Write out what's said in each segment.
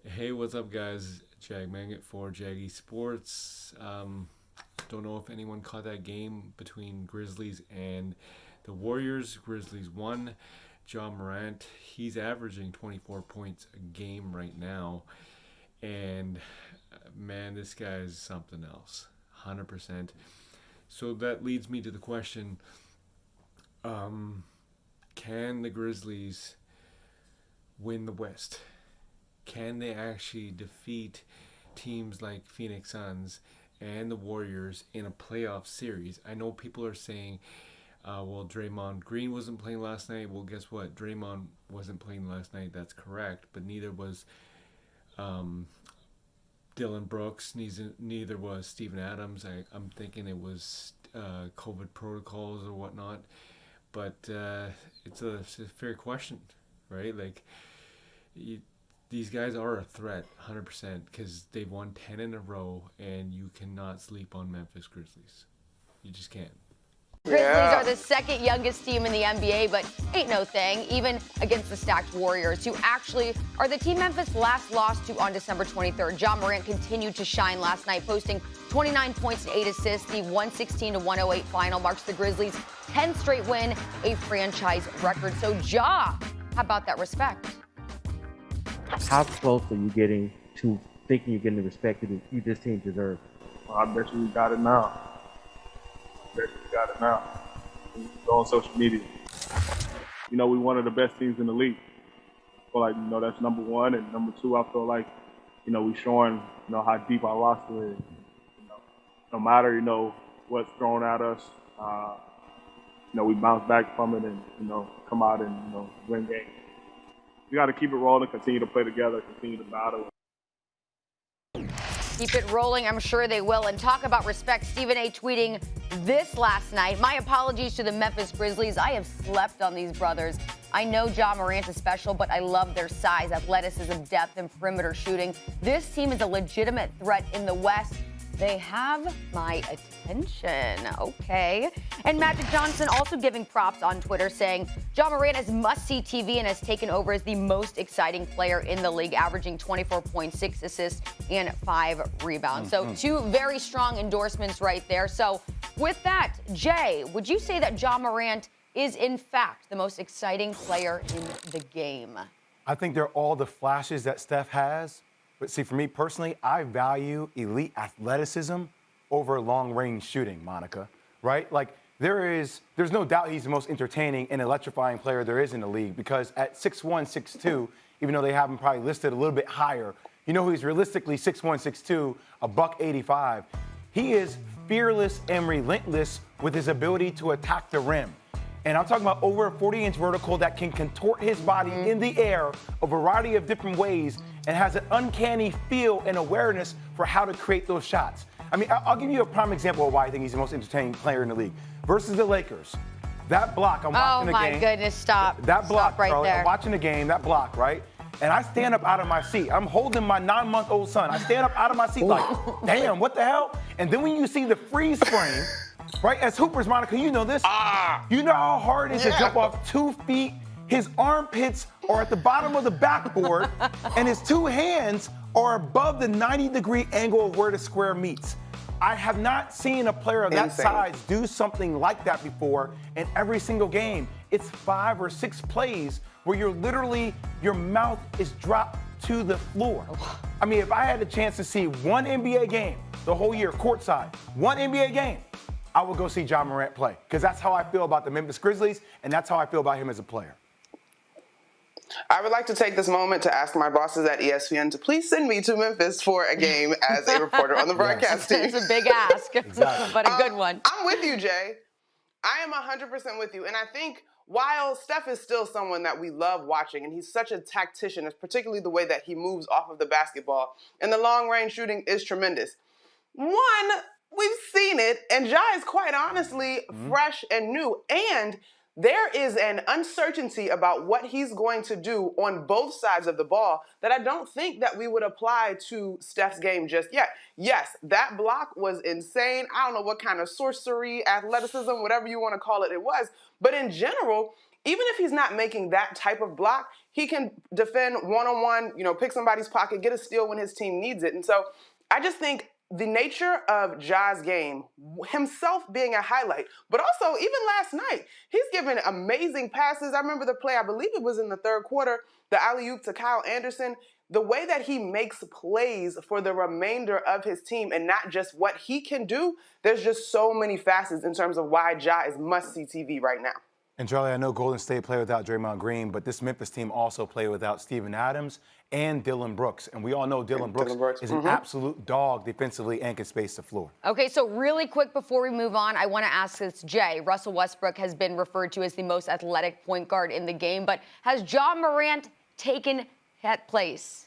Hey, what's up, guys? Jag Mangat for Jaggy Sports. Don't know if anyone caught that game between Grizzlies and the Warriors. Grizzlies won. Morant, he's averaging 24 points a game right now. And man, this guy is something else. 100%. So that leads me to the question, can the Grizzlies win the West? Can they actually defeat teams like Phoenix Suns and the Warriors in a playoff series? I know people are saying, well, Draymond Green wasn't playing last night. Well, guess what? Draymond wasn't playing last night. That's correct. But neither was Dylan Brooks. Neither was Steven Adams. I'm thinking it was COVID protocols or whatnot. But it's a fair question, right? Like, these guys are a threat, 100%, because they've won 10 in a row, and you cannot sleep on Memphis Grizzlies. You just can't. Grizzlies are the second youngest team in the NBA, but ain't no thing, even against the stacked Warriors, who actually are the team Memphis last lost to on December 23rd. Morant continued to shine last night, posting 29 points and 8 assists. The 116-108 final marks the Grizzlies' 10th straight win, a franchise record. So, how about that respect? How close are you getting to thinking you're getting the respect that this team deserves? Well, I bet you we got it now. Go on social media. You know, we're one of the best teams in the league. I feel like, that's number one. And number two, I feel like, we showing, how deep our roster is. No matter, what's thrown at us, we bounce back from it and, come out and, win games. We got to keep it rolling, continue to play together, continue to battle. Keep it rolling, I'm sure they will. And talk about respect, Stephen A. tweeting this last night. My apologies to the Memphis Grizzlies. I have slept on these brothers. I know Morant is special, but I love their size, athleticism, depth, and perimeter shooting. This team is a legitimate threat in the West. They have my attention. Okay. And Magic Johnson also giving props on Twitter, saying Morant is must-see TV and has taken over as the most exciting player in the league, averaging 24.6 assists and 5 rebounds. So two very strong endorsements right there. So with that, Jay, would you say that Morant is in fact the most exciting player in the game? I think they're all the flashes that Steph has. But see, for me personally, I value elite athleticism over long-range shooting, Monica, right? Like, there's no doubt he's the most entertaining and electrifying player there is in the league, because at 6'1", 6'2", even though they have him probably listed a little bit higher, he's realistically 6'1", 6'2", $185. He is fearless and relentless with his ability to attack the rim. And I'm talking about over a 40-inch vertical that can contort his body in the air a variety of different ways and has an uncanny feel and awareness for how to create those shots. I mean, I'll give you a prime example of why I think he's the most entertaining player in the league. Versus the Lakers, that block, I'm watching the game. Oh, my goodness, stop. That block, stop right Charlie, there. I'm watching the game, that block, right? And I stand up out of my seat. I'm holding my 9-month-old son. I stand up out of my seat like, damn, what the hell? And then when you see the freeze frame, right, as hoopers, Monica, you know this. You know how hard it is to jump off 2 feet? His armpits are at the bottom of the backboard, and his 2 hands are above the 90-degree angle of where the square meets. I have not seen a player of that size do something like that before in every single game. It's 5 or 6 plays where your mouth is dropped to the floor. I mean, if I had the chance to see one NBA game the whole year, courtside, one NBA game, I would go see Morant play, because that's how I feel about the Memphis Grizzlies, and that's how I feel about him as a player. I would like to take this moment to ask my bosses at ESPN to please send me to Memphis for a game as a reporter on the broadcast team. It's a big ask, exactly. But a good one. I'm with you, Jay. I am 100% with you. And I think while Steph is still someone that we love watching, and he's such a tactician, particularly the way that he moves off of the basketball, and the long-range shooting is tremendous. One, we've seen it, and Ja is quite honestly fresh and new. And there is an uncertainty about what he's going to do on both sides of the ball that I don't think that we would apply to Steph's game just yet. Yes, that block was insane. I don't know what kind of sorcery, athleticism, whatever you want to call it, it was. But in general, even if he's not making that type of block, He can defend one-on-one, pick somebody's pocket, get a steal when his team needs it. And so I just think the nature of Ja's game, himself being a highlight, but also even last night, he's given amazing passes. I remember the play, I believe it was in the third quarter, the alley-oop to Kyle Anderson. The way that he makes plays for the remainder of his team and not just what he can do, there's just so many facets in terms of why Ja is must-see TV right now. And Charlie, I know Golden State played without Draymond Green, but this Memphis team also played without Steven Adams and Dillon Brooks. And we all know Dillon Brooks is an absolute dog defensively and can space the floor. Okay, so really quick before we move on, I want to ask this, Jay. Russell Westbrook has been referred to as the most athletic point guard in the game, but has Ja Morant taken that place?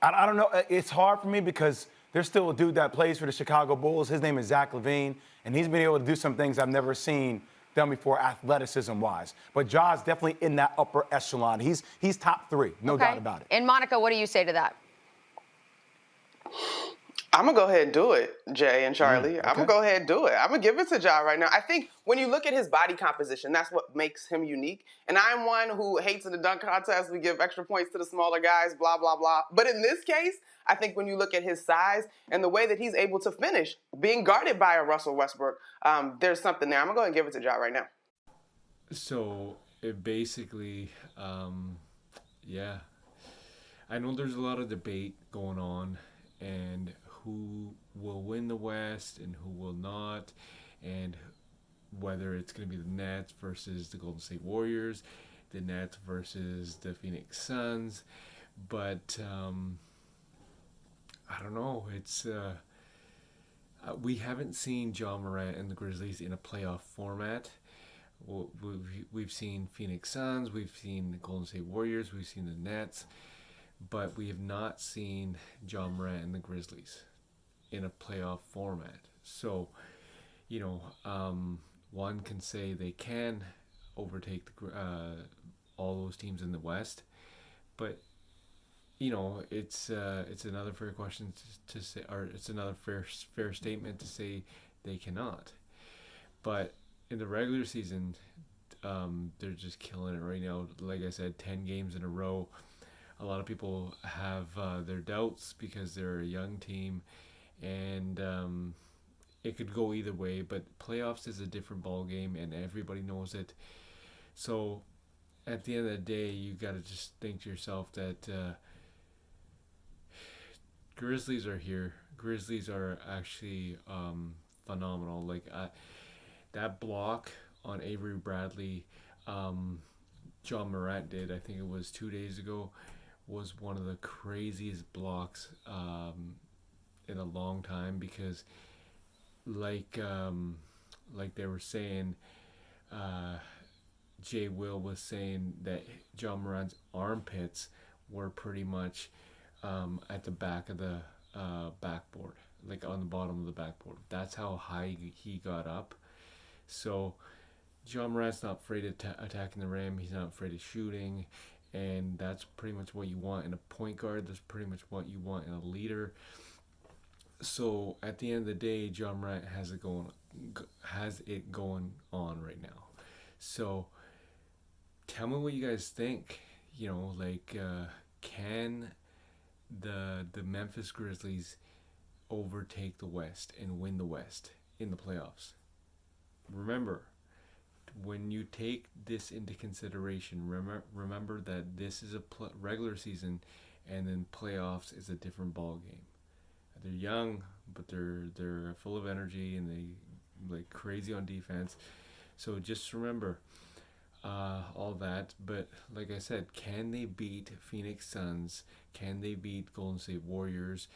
I don't know. It's hard for me because there's still a dude that plays for the Chicago Bulls. His name is Zach LaVine, and he's been able to do some things I've never seen done before athleticism-wise. But Ja's definitely in that upper echelon. He's top 3, no doubt about it. And Monica, what do you say to that? I'm going to go ahead and do it, Jay and Charlie. I'm going to go ahead and do it. I'm going to give it to Ja right now. I think when you look at his body composition, that's what makes him unique. And I'm one who hates in the dunk contest. We give extra points to the smaller guys, blah, blah, blah. But in this case, I think when you look at his size and the way that he's able to finish, being guarded by a Russell Westbrook, there's something there. I'm going to go ahead and give it to Ja right now. So it basically, yeah. I know there's a lot of debate going on and who will win the West and who will not, and whether it's going to be the Nets versus the Golden State Warriors, the Nets versus the Phoenix Suns. But I don't know. It's we haven't seen Ja Morant and the Grizzlies in a playoff format. We've seen Phoenix Suns, we've seen the Golden State Warriors, we've seen the Nets, but we have not seen Ja Morant and the Grizzlies in a playoff format. So, one can say they can overtake all those teams in the West, but it's another fair question to say, or it's another fair statement to say they cannot. But in the regular season, they're just killing it right now. Like I said, 10 games in a row. A lot of people have their doubts because they're a young team, and it could go either way. But playoffs is a different ball game, and everybody knows it. So at the end of the day, you got to just think to yourself that Grizzlies are here. Grizzlies are actually phenomenal. Like that block on Avery Bradley, Ja Morant did, I think it was 2 days ago, was one of the craziest blocks in a long time, because like they were saying, Jay Will was saying that Ja Morant's armpits were pretty much at the back of the backboard, like on the bottom of the backboard. That's how high he got up. So Ja Morant's not afraid of attacking the rim. He's not afraid of shooting. And that's pretty much what you want in a point guard. That's pretty much what you want in a leader. So at the end of the day, Ja Morant has it going on right now. So tell me what you guys think. Can the Memphis Grizzlies overtake the West and win the West in the playoffs? Remember, when you take this into consideration, remember that this is a regular season, and then playoffs is a different ball game. They're young, but they're full of energy, and they like crazy on defense. So just remember all that. But like I said, can they beat Phoenix Suns? Can they beat Golden State Warriors?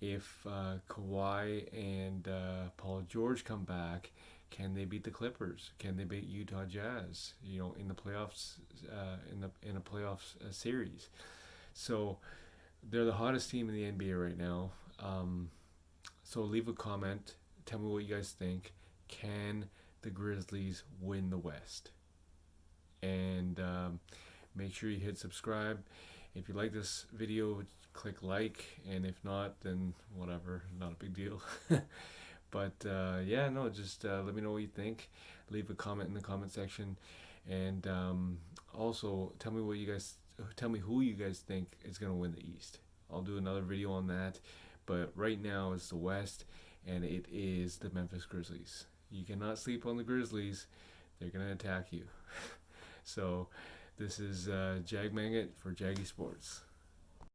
If Kawhi and Paul George come back, can they beat the Clippers? Can they beat Utah Jazz? In the playoffs, in a playoffs series. So they're the hottest team in the NBA right now. So leave a comment. Tell me what you guys think. Can the Grizzlies win the West? And make sure you hit subscribe. If you like this video, click like, and if not, then whatever, not a big deal. But just let me know what you think. Leave a comment in the comment section, And also, tell me who you guys think is going to win the East. I'll do another video on that. But right now it's the West, and it is the Memphis Grizzlies. You cannot sleep on the Grizzlies. They're going to attack you. So this is Jag Mangat for Jaggy Sports.